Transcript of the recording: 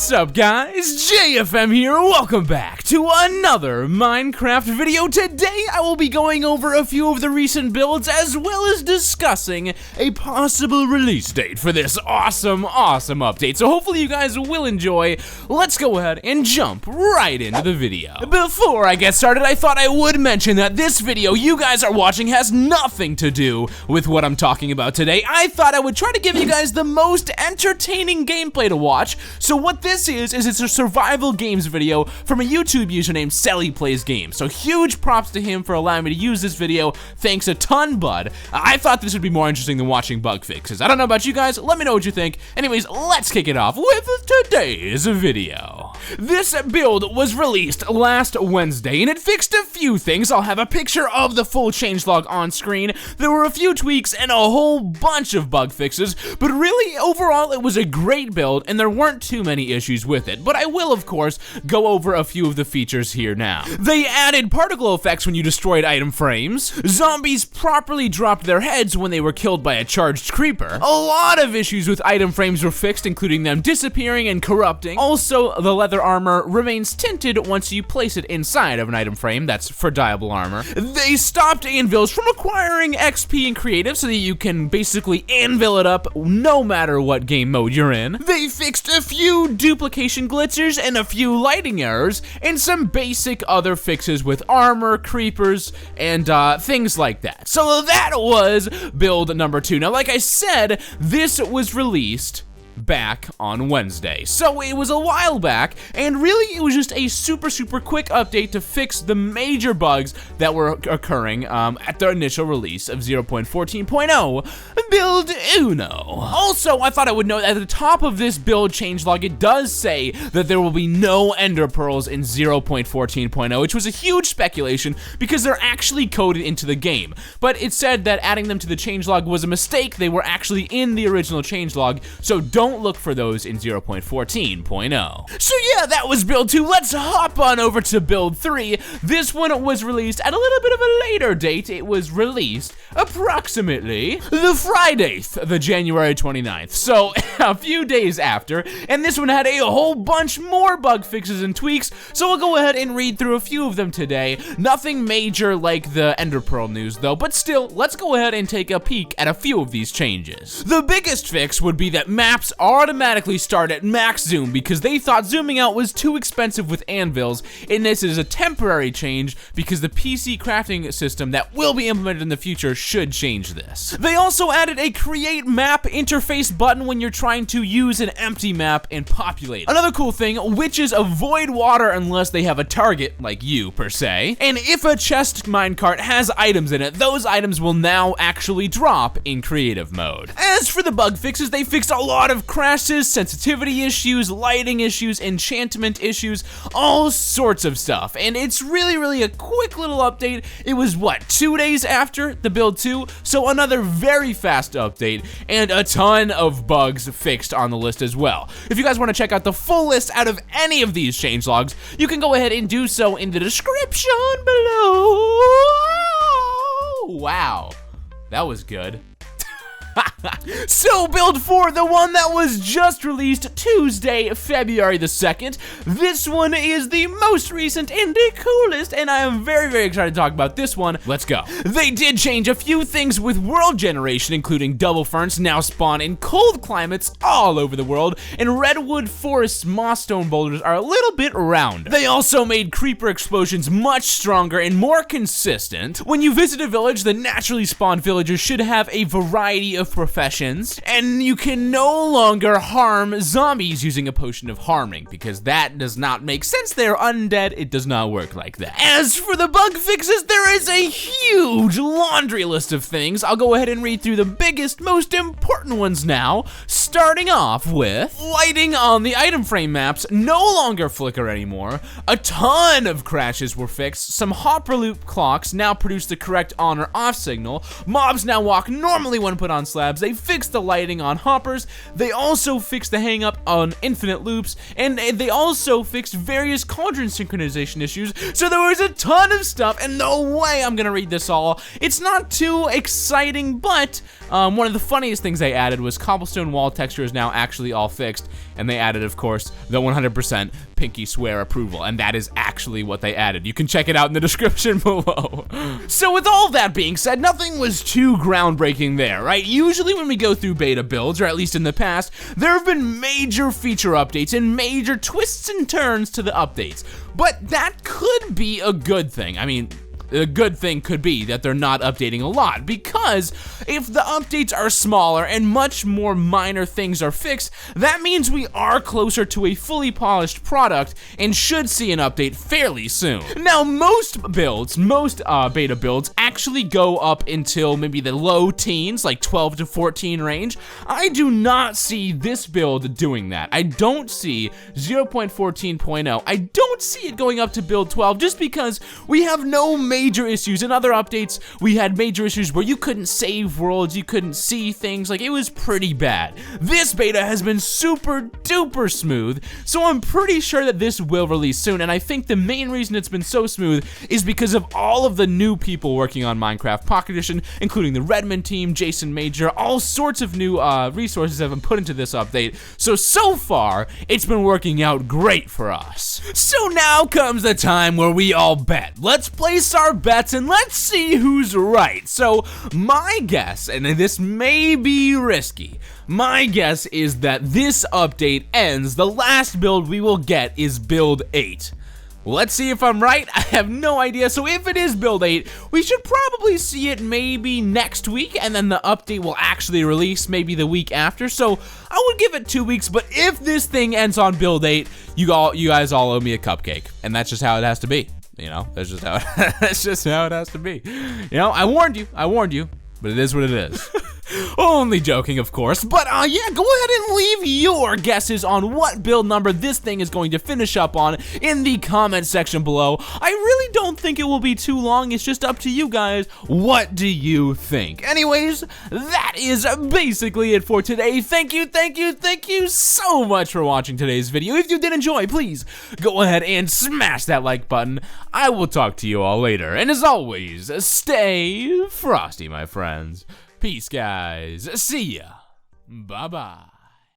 What's up, guys? JFM here. Welcome back to another Minecraft video. Today I will be going over a few of the recent builds as well as discussing a possible release date for this awesome update. So hopefully you guys will enjoy. Let's go ahead and jump right into the video. Before I get started, I thought I would mention that this video you guys are watching has nothing to do with what I'm talking about today. I thought I would try to give you guys the most entertaining gameplay to watch. So what this is it's a survival games video from a YouTube user named Sally Plays Games. So huge props to him for allowing me to use this video. Thanks a ton, bud. I thought this would be more interesting than watching bug fixes. I don't know about you guys, let me know what you think. Anyways, let's kick it off with today's video. This build was released last Wednesday and it fixed a few things. I'll have a picture of the full changelog on screen. There were a few tweaks and a whole bunch of bug fixes, but really overall it was a great build and there weren't too many issues with it, but I will of course go over a few of the features here now. They added particle effects when you destroyed item frames. Zombies properly dropped their heads when they were killed by a charged creeper. A lot of issues with item frames were fixed, including them disappearing and corrupting. Also, the leather armor remains tinted once you place it inside of an item frame. That's for dyeable armor. They stopped anvils from acquiring XP in creative so that you can basically anvil it up no matter what game mode you're in. They fixed a few duplication glitzers and a few lighting errors, and some basic other fixes with armor, creepers, and things like that. So that was build number 2. Now, like I said, this was released back on Wednesday. So it was a while back, and really it was just a super quick update to fix the major bugs that were occurring at the initial release of 0.14.0 build Uno. Also, I thought I would note at the top of this build changelog, it does say that there will be no ender pearls in 0.14.0, which was a huge speculation because they're actually coded into the game. But it said that adding them to the changelog was a mistake. They were actually in the original changelog, so don't look for those in 0.14.0. So yeah, that was build 2. Let's hop on over to build 3. This one was released at a little bit of a later date. It was released approximately the Friday, the January 29th. So a few days after, and this one had a whole bunch more bug fixes and tweaks, so we'll go ahead and read through a few of them today. Nothing major like the Ender Pearl news though, but still, let's go ahead and take a peek at a few of these changes. The biggest fix would be that maps automatically start at max zoom because they thought zooming out was too expensive with anvils, and this is a temporary change because the PC crafting system that will be implemented in the future should change this. They also added a create map interface button when you're trying to use an empty map and populate it. Another cool thing, witches avoid water unless they have a target, like you per se, and if a chest minecart has items in it, those items will now actually drop in creative mode. As for the bug fixes, they fixed a lot of crashes, sensitivity issues, lighting issues, enchantment issues, all sorts of stuff, and it's really a quick little update. It was what, 2 days after the build 2, so another very fast update, and a ton of bugs fixed on the list as well. If you guys want to check out the full list out of any of these changelogs, you can go ahead and do so in the description below. Wow, that was good. So build 4, the one that was just released Tuesday, February the 2nd. This one is the most recent and the coolest, and I am very excited to talk about this one. Let's go. They did change a few things with world generation, including double ferns now spawn in cold climates all over the world, and redwood forest moss stone boulders are a little bit round. They also made creeper explosions much stronger and more consistent. When you visit a village, the naturally spawned villagers should have a variety of professions, and you can no longer harm zombies using a potion of harming because that does not make sense. They're undead. It does not work like that. As for the bug fixes, there is a huge laundry list of things. I'll go ahead and read through the biggest, most important ones now, starting off with lighting on the item frame maps no longer flicker anymore. A ton of crashes were fixed. Some hopper loop clocks now produce the correct on or off signal. Mobs now walk normally when put on slabs, mods. They fixed the lighting on hoppers. They also fixed the hang up on infinite loops, and they also fixed various cauldron synchronization issues. So there was a ton of stuff, and no way I'm gonna read this all. It's not too exciting, but one of the funniest things they added was cobblestone wall texture is now actually all fixed, and they added, of course, the 100% pinky swear approval, and that is actually what they added. You can check it out in the description below. So with all that being said, nothing was too groundbreaking there, right? Usually when we go through beta builds, or at least in the past, there have been major feature updates and major twists and turns to the updates, but that could be a good thing. I mean, a good thing could be that they're not updating a lot, because if the updates are smaller and much more minor things are fixed, that means we are closer to a fully polished product and should see an update fairly soon. Now, most beta builds actually go up until maybe the low teens, like 12 to 14 range. I do not see this build doing that. I don't see 0.14.0. I don't see it going up to build 12, just because we have no major issues. In other updates, we had major issues where you couldn't save worlds, you couldn't see things, like it was pretty bad. This beta has been super duper smooth, so I'm pretty sure that this will release soon, and I think the main reason it's been so smooth is because of all of the new people working on Minecraft Pocket Edition, including the Redmond team, Jason Major. All sorts of new resources have been put into this update, so far, it's been working out great for us. So now comes the time where we all bet. Let's place our bets and let's see who's right. So my guess, and this may be risky, my guess is that this update ends. The last build we will get is build 8. Let's see if I'm right. I have no idea. So if it is build 8, we should probably see it maybe next week, and then the update will actually release maybe the week after. So I would give it 2 weeks, but if this thing ends on build 8, you guys all owe me a cupcake, and that's just how it has to be. You know, that's just how it has to be. You know, I warned you, but it is what it is. Only joking, of course, but yeah, go ahead and leave your guesses on what build number this thing is going to finish up on in the comment section below. I really don't think it will be too long. It's just up to you guys. What do you think? Anyways, that is basically it for today. Thank you so much for watching today's video. If you did enjoy, please go ahead and smash that like button. I will talk to you all later, and as always, stay frosty, my friends. Peace, guys. See ya. Bye-bye.